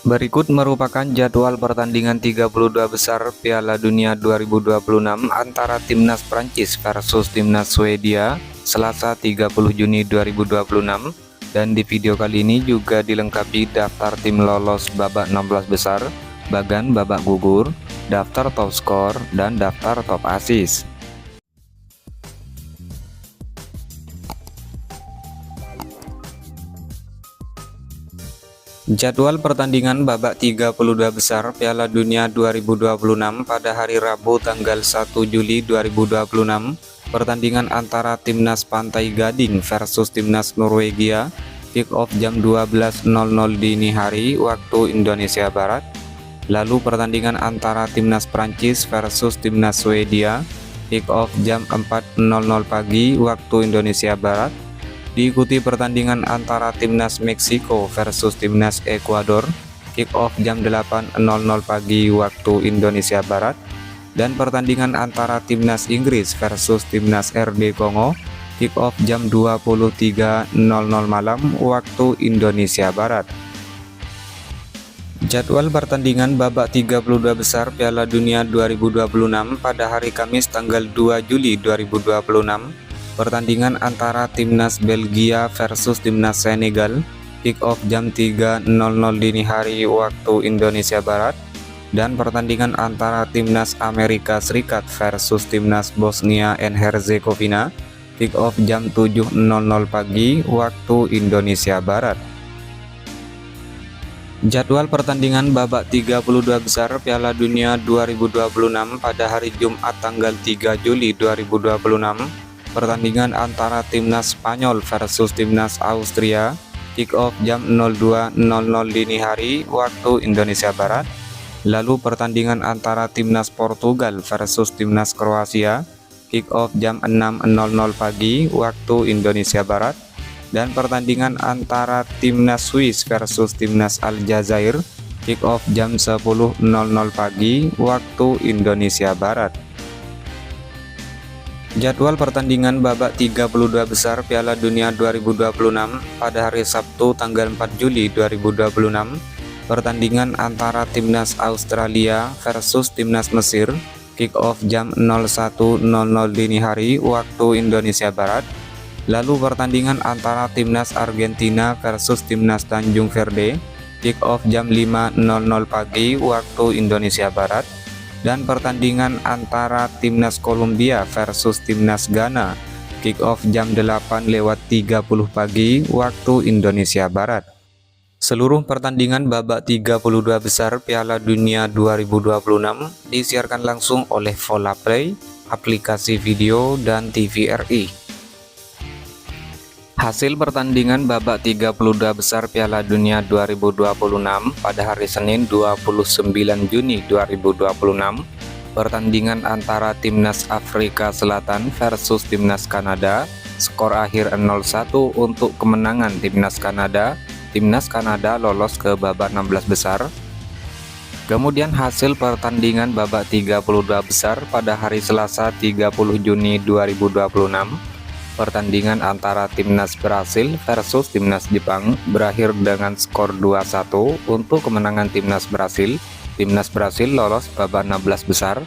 Berikut merupakan jadwal pertandingan 32 besar Piala Dunia 2026 antara Timnas Prancis versus Timnas Swedia Selasa 30 Juni 2026, dan di video kali ini juga dilengkapi daftar tim lolos babak 16 besar, bagan babak gugur, daftar top skor, dan daftar top assist. Jadwal pertandingan babak 32 besar Piala Dunia 2026 pada hari Rabu tanggal 1 Juli 2026. Pertandingan antara Timnas Pantai Gading versus Timnas Norwegia, kick off jam 12.00 dini hari waktu Indonesia Barat. Lalu pertandingan antara Timnas Prancis versus Timnas Swedia, kick off jam 4.00 pagi waktu Indonesia Barat. Diikuti pertandingan antara Timnas Meksiko versus Timnas Ekuador, kick off jam 8.00 pagi waktu Indonesia Barat, dan pertandingan antara Timnas Inggris versus Timnas RD Kongo, kick off jam 23.00 malam waktu Indonesia Barat. Jadwal pertandingan babak 32 besar Piala Dunia 2026 pada hari Kamis tanggal 2 Juli 2026. Pertandingan antara Timnas Belgia versus Timnas Senegal, kick off jam 3.00 dini hari waktu Indonesia Barat, dan pertandingan antara Timnas Amerika Serikat versus Timnas Bosnia and Herzegovina, kick off jam 7.00 pagi waktu Indonesia Barat. Jadwal pertandingan babak 32 besar Piala Dunia 2026 pada hari Jumat tanggal 3 Juli 2026. Pertandingan antara Timnas Spanyol versus Timnas Austria, kick off jam 02.00 dini hari waktu Indonesia Barat. Lalu pertandingan antara Timnas Portugal versus Timnas Kroasia, kick off jam 6.00 pagi waktu Indonesia Barat. Dan pertandingan antara Timnas Swiss versus Timnas Aljazair, kick off jam 10.00 pagi waktu Indonesia Barat. Jadwal pertandingan babak 32 besar Piala Dunia 2026 pada hari Sabtu tanggal 4 Juli 2026. Pertandingan antara Timnas Australia versus Timnas Mesir, kick off jam 01.00 dini hari waktu Indonesia Barat. Lalu pertandingan antara Timnas Argentina versus Timnas Tanjung Verde, kick off jam 5.00 pagi waktu Indonesia Barat. Dan pertandingan antara Timnas Kolombia versus Timnas Ghana, kick off jam 8:30 pagi waktu Indonesia Barat. Seluruh pertandingan babak 32 besar Piala Dunia 2026 disiarkan langsung oleh Volaplay, aplikasi video, dan TVRI. Hasil pertandingan babak 32 besar Piala Dunia 2026 pada hari Senin 29 Juni 2026. Pertandingan antara Timnas Afrika Selatan versus Timnas Kanada, skor akhir 0-1 untuk kemenangan Timnas Kanada. Timnas Kanada lolos ke babak 16 besar. Kemudian hasil pertandingan babak 32 besar pada hari Selasa 30 Juni 2026. Pertandingan antara Timnas Brasil versus Timnas Jepang berakhir dengan skor 2-1 untuk kemenangan Timnas Brasil. Timnas Brasil lolos babak 16 besar.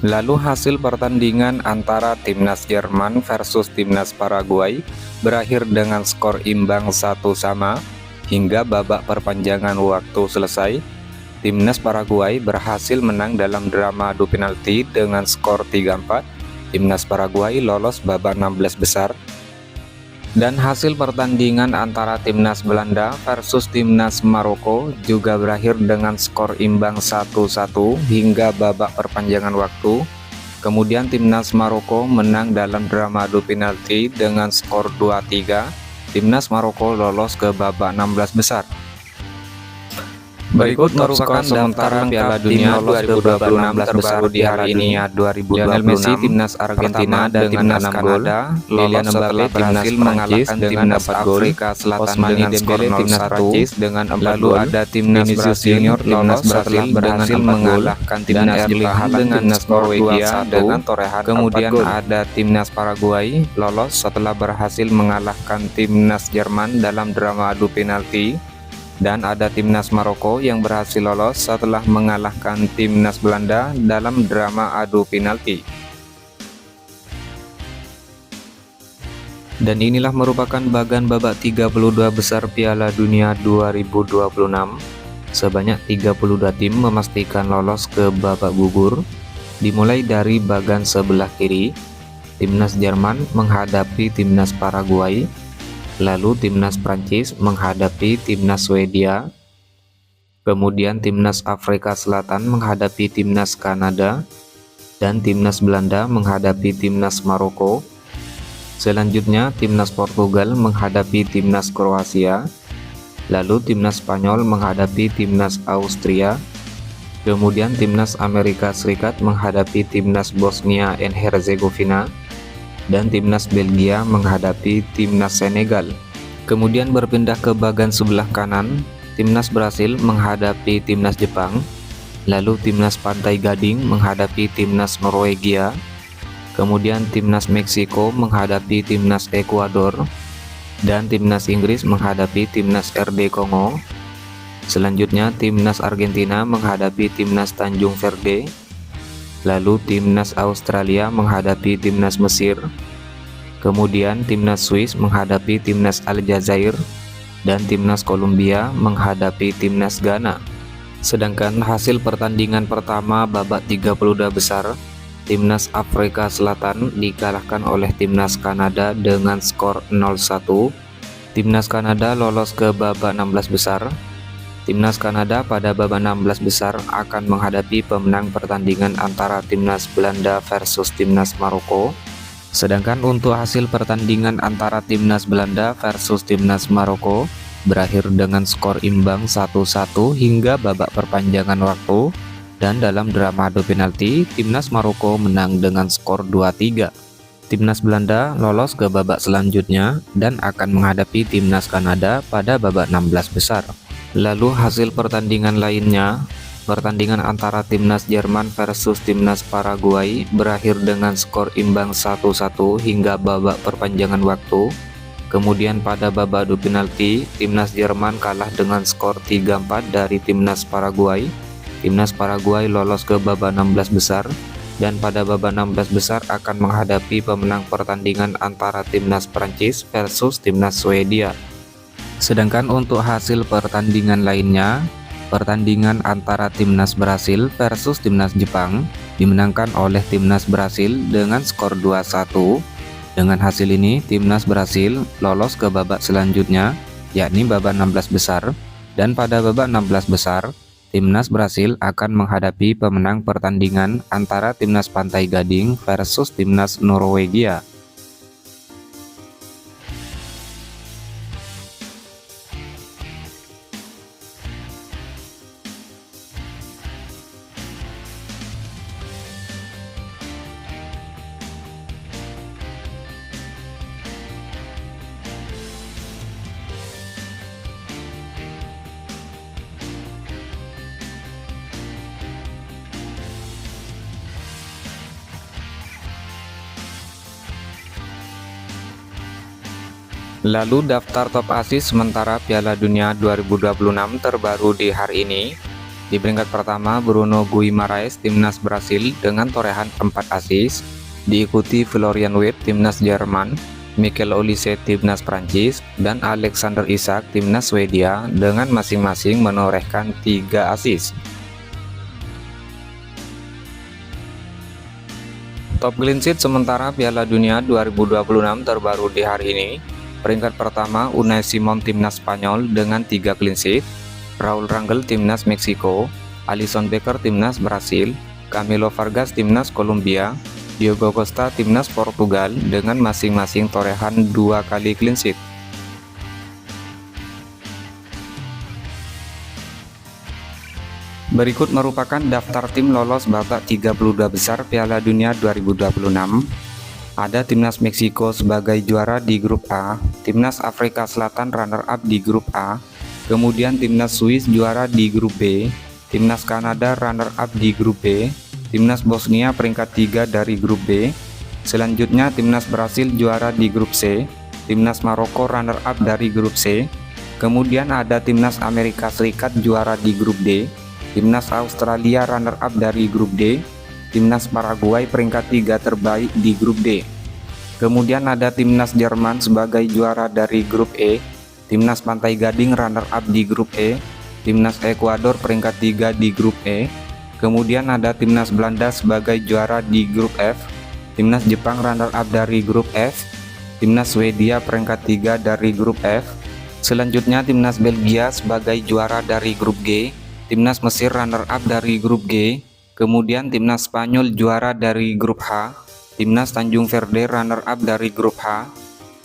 Lalu hasil pertandingan antara Timnas Jerman versus Timnas Paraguay berakhir dengan skor imbang 1-1 hingga babak perpanjangan waktu selesai. Timnas Paraguay berhasil menang dalam drama adu penalti dengan skor 3-4. Timnas Paraguay lolos babak 16 besar. Dan hasil pertandingan antara Timnas Belanda versus Timnas Maroko juga berakhir dengan skor imbang 1-1 hingga babak perpanjangan waktu. Kemudian Timnas Maroko menang dalam drama adu penalti dengan skor 2-3. Timnas Maroko lolos ke babak 16 besar. Berikut merupakan daftar Piala Dunia 2026 terbaru di hari ini. Lionel Messi timnas Argentina dan timnas Kanada, Kylian Mbappe timnas Prancis dengan 4 gol, Ousmane Dembele timnas Prancis dengan 4 gol, lalu ada timnas Junior timnas Brasil berhasil mengalahkan timnas Jepang dengan skor Norwegia dengan torehan. Kemudian ada timnas Paraguay lolos setelah berhasil mengalahkan timnas Jerman dalam drama adu penalti. Dan ada timnas Maroko yang berhasil lolos setelah mengalahkan timnas Belanda dalam drama adu penalti. Dan inilah merupakan bagan babak 32 besar Piala Dunia 2026. Sebanyak 32 tim memastikan lolos ke babak gugur. Dimulai dari bagan sebelah kiri, timnas Jerman menghadapi timnas Paraguay, lalu timnas Prancis menghadapi timnas Swedia, kemudian timnas Afrika Selatan menghadapi timnas Kanada, dan timnas Belanda menghadapi timnas Maroko. Selanjutnya timnas Portugal menghadapi timnas Kroasia, lalu timnas Spanyol menghadapi timnas Austria, kemudian timnas Amerika Serikat menghadapi timnas Bosnia and Herzegovina, dan timnas Belgia menghadapi timnas Senegal. Kemudian berpindah ke bagan sebelah kanan, timnas Brasil menghadapi timnas Jepang, lalu timnas Pantai Gading menghadapi timnas Norwegia, kemudian timnas Meksiko menghadapi timnas Ekuador, dan timnas Inggris menghadapi timnas RD Kongo. Selanjutnya timnas Argentina menghadapi timnas Tanjung Verde, lalu timnas Australia menghadapi timnas Mesir, kemudian timnas Swiss menghadapi timnas Aljazair, dan timnas Kolombia menghadapi timnas Ghana. Sedangkan hasil pertandingan pertama babak 32 besar, timnas Afrika Selatan dikalahkan oleh timnas Kanada dengan skor 0-1. Timnas Kanada lolos ke babak 16 besar. Timnas Kanada pada babak 16 besar akan menghadapi pemenang pertandingan antara timnas Belanda versus timnas Maroko. Sedangkan untuk hasil pertandingan antara timnas Belanda versus timnas Maroko berakhir dengan skor imbang 1-1 hingga babak perpanjangan waktu, dan dalam drama adu penalti timnas Maroko menang dengan skor 2-3. Timnas Belanda lolos ke babak selanjutnya dan akan menghadapi timnas Kanada pada babak 16 besar. Lalu hasil pertandingan lainnya, pertandingan antara timnas Jerman versus timnas Paraguay berakhir dengan skor imbang 1-1 hingga babak perpanjangan waktu. Kemudian pada babak adu penalti, timnas Jerman kalah dengan skor 3-4 dari timnas Paraguay. Timnas Paraguay lolos ke babak 16 besar, dan pada babak 16 besar akan menghadapi pemenang pertandingan antara timnas Prancis versus timnas Swedia. Sedangkan untuk hasil pertandingan lainnya, pertandingan antara timnas Brasil versus timnas Jepang dimenangkan oleh timnas Brasil dengan skor 2-1. Dengan hasil ini, timnas Brasil lolos ke babak selanjutnya, yakni babak 16 besar, dan pada babak 16 besar, timnas Brasil akan menghadapi pemenang pertandingan antara timnas Pantai Gading versus timnas Norwegia. Lalu daftar top assist sementara Piala Dunia 2026 terbaru di hari ini. Di peringkat pertama Bruno Guimaraes timnas Brasil dengan torehan 4 assist, diikuti Florian Wirtz timnas Jerman, Michael Olise timnas Prancis, dan Alexander Isak timnas Swedia dengan masing-masing menorehkan 3 assist. Top clean sheet sementara Piala Dunia 2026 terbaru di hari ini. Peringkat pertama Unai Simon timnas Spanyol dengan 3 clean sheet, Raul Rangel timnas Meksiko, Alisson Becker timnas Brasil, Camilo Vargas timnas Kolombia, Diogo Costa timnas Portugal dengan masing-masing torehan 2 kali clean sheet. Berikut merupakan daftar tim lolos babak 32 besar Piala Dunia 2026. Ada timnas Meksiko sebagai juara di grup A, timnas Afrika Selatan runner-up di grup A, kemudian timnas Swiss juara di grup B, timnas Kanada runner-up di grup B, timnas Bosnia peringkat 3 dari grup B, selanjutnya timnas Brasil juara di grup C, timnas Maroko runner-up dari grup C, Kemudian ada timnas Amerika Serikat juara di grup D, timnas Australia runner-up dari grup D, timnas Paraguay peringkat 3 terbaik di grup D. Kemudian ada timnas Jerman sebagai juara dari grup E, timnas Pantai Gading runner-up di grup E, timnas Ekuador peringkat 3 di grup E. Kemudian ada timnas Belanda sebagai juara di grup F, timnas Jepang runner-up dari grup F, timnas Swedia peringkat 3 dari grup F. Selanjutnya timnas Belgia sebagai juara dari grup G, timnas Mesir runner-up dari grup G, kemudian timnas Spanyol juara dari grup H, timnas Tanjung Verde runner-up dari grup H,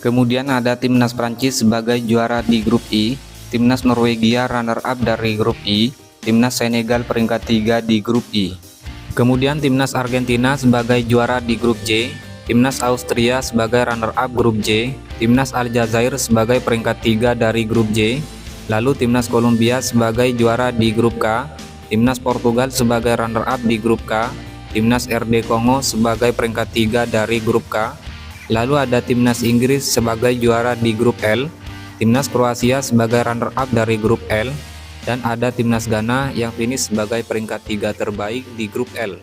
kemudian ada timnas Prancis sebagai juara di grup I, timnas Norwegia runner-up dari grup I, timnas Senegal peringkat 3 di grup I. Kemudian timnas Argentina sebagai juara di grup J, timnas Austria sebagai runner-up grup J, timnas Aljazair sebagai peringkat 3 dari grup J, lalu timnas Kolombia sebagai juara di grup K, timnas Portugal sebagai runner-up di grup K, timnas RD Kongo sebagai peringkat 3 dari grup K, lalu ada timnas Inggris sebagai juara di grup L, timnas Kroasia sebagai runner-up dari grup L, dan ada timnas Ghana yang finish sebagai peringkat 3 terbaik di grup L.